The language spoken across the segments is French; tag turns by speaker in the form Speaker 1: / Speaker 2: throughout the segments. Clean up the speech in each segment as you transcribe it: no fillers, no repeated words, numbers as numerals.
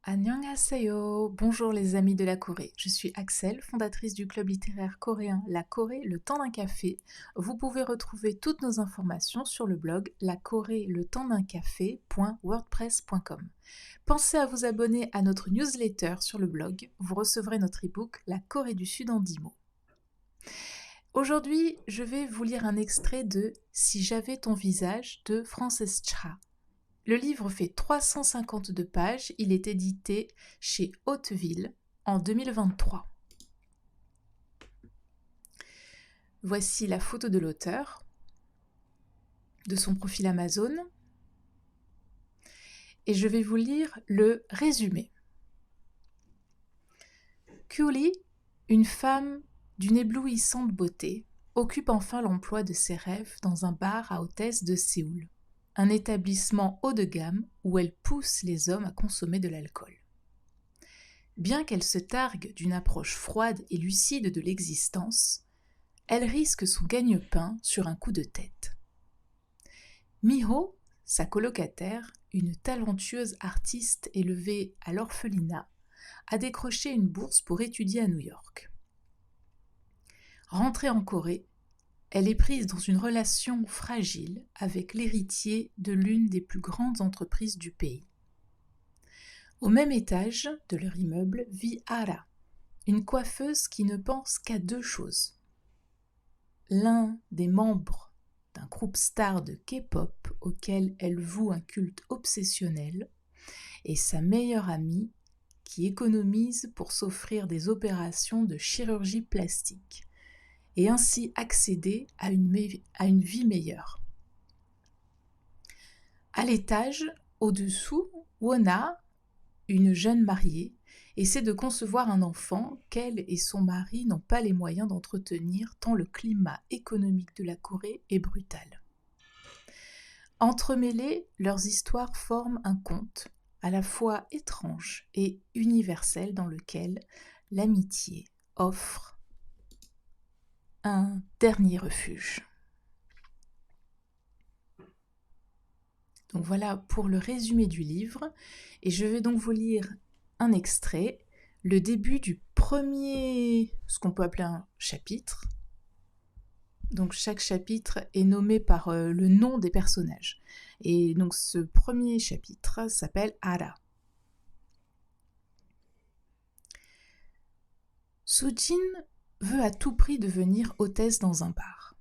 Speaker 1: Annyeonghaseyo, bonjour les amis de la Corée. Je suis Axel, fondatrice du club littéraire coréen La Corée, le temps d'un café. Vous pouvez retrouver toutes nos informations sur le blog lacoréletempsd'uncafé.wordpress.com. Pensez à vous abonner à notre newsletter sur le blog. Vous recevrez notre e-book La Corée du Sud en 10 mots. Aujourd'hui, je vais vous lire un extrait de Si j'avais ton visage de Frances Cha. Le livre fait 352 pages, il est édité chez Hauteville en 2023. Voici la photo de l'auteur, de son profil Amazon, et je vais vous lire le résumé. Kyuli, une femme d'une éblouissante beauté, occupe enfin l'emploi de ses rêves dans un bar à hôtesse de Séoul. Un établissement haut de gamme où elle pousse les hommes à consommer de l'alcool. Bien qu'elle se targue d'une approche froide et lucide de l'existence, elle risque son gagne-pain sur un coup de tête. Miho, sa colocataire, une talentueuse artiste élevée à l'orphelinat, a décroché une bourse pour étudier à New York. Rentrée en Corée, elle est prise dans une relation fragile avec l'héritier de l'une des plus grandes entreprises du pays. Au même étage de leur immeuble vit Ara, une coiffeuse qui ne pense qu'à deux choses. L'un des membres d'un groupe star de K-pop auquel elle voue un culte obsessionnel et sa meilleure amie qui économise pour s'offrir des opérations de chirurgie plastique et ainsi accéder à une vie meilleure. À l'étage, au-dessous, Wona, une jeune mariée, essaie de concevoir un enfant qu'elle et son mari n'ont pas les moyens d'entretenir tant le climat économique de la Corée est brutal. Entremêlés, leurs histoires forment un conte à la fois étrange et universel dans lequel l'amitié offre un dernier refuge. Donc voilà pour le résumé du livre, et je vais donc vous lire un extrait, le début du premier, ce qu'on peut appeler un chapitre. Donc chaque chapitre est nommé par le nom des personnages. Et donc ce premier chapitre s'appelle Ara. Soo-jin veut à tout prix devenir hôtesse dans un bar.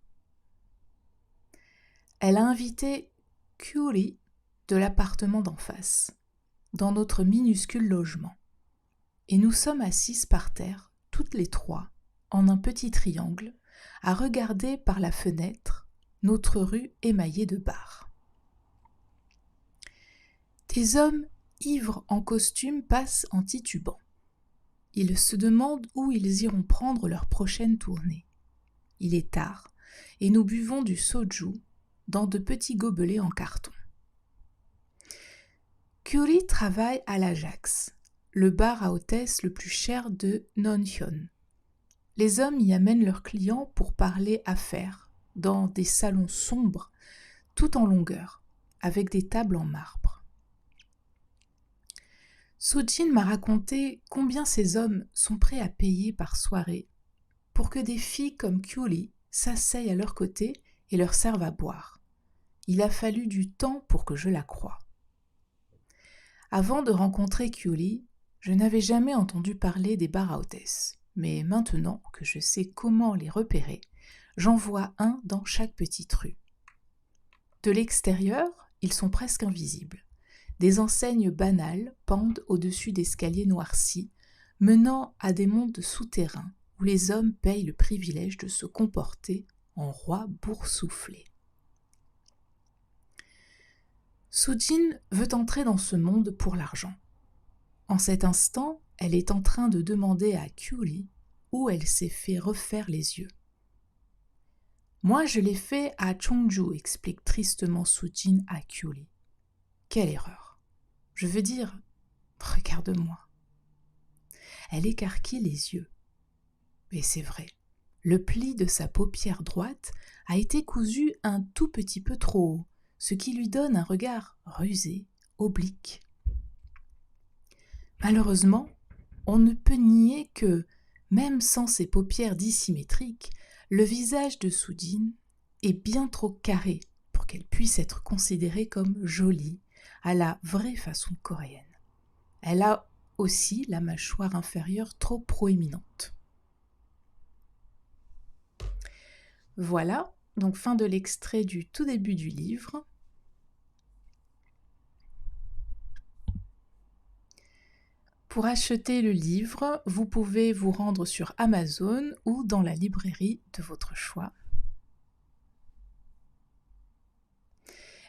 Speaker 1: Elle a invité Kyuri de l'appartement d'en face, dans notre minuscule logement. Et nous sommes assises par terre, toutes les trois, en un petit triangle, à regarder par la fenêtre notre rue émaillée de bars. Des hommes ivres en costume passent en titubant. Ils se demandent où ils iront prendre leur prochaine tournée. Il est tard, et nous buvons du soju dans de petits gobelets en carton. Kyuri travaille à l'Ajax, le bar à hôtesse le plus cher de Nonhyun. Les hommes y amènent leurs clients pour parler affaires, dans des salons sombres, tout en longueur, avec des tables en marbre. Soo-jin m'a raconté combien ces hommes sont prêts à payer par soirée pour que des filles comme Kyuri s'asseyent à leur côté et leur servent à boire. Il a fallu du temps pour que je la croie. Avant de rencontrer Kyuri, je n'avais jamais entendu parler des bars à hôtesses, mais maintenant que je sais comment les repérer, j'en vois un dans chaque petite rue. De l'extérieur, ils sont presque invisibles. Des enseignes banales pendent au-dessus d'escaliers noircis, menant à des mondes souterrains où les hommes payent le privilège de se comporter en rois boursouflés. Soo-jin veut entrer dans ce monde pour l'argent. En cet instant, elle est en train de demander à Kyuri où elle s'est fait refaire les yeux. Moi, je l'ai fait à Chongju, explique tristement Soo-jin à Kyuri. Quelle erreur! Je veux dire, regarde-moi. Elle écarquille les yeux. Et c'est vrai, le pli de sa paupière droite a été cousu un tout petit peu trop haut, ce qui lui donne un regard rusé, oblique. Malheureusement, on ne peut nier que, même sans ses paupières dissymétriques, le visage de Soudine est bien trop carré pour qu'elle puisse être considérée comme jolie, à la vraie façon coréenne. Elle a aussi la mâchoire inférieure trop proéminente. Voilà, donc fin de l'extrait du tout début du livre. Pour acheter le livre, vous pouvez vous rendre sur Amazon ou dans la librairie de votre choix.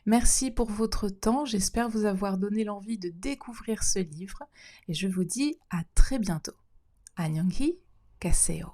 Speaker 1: Merci pour votre temps, j'espère vous avoir donné l'envie de découvrir ce livre et je vous dis à très bientôt. Annyeonghi, Kaseo.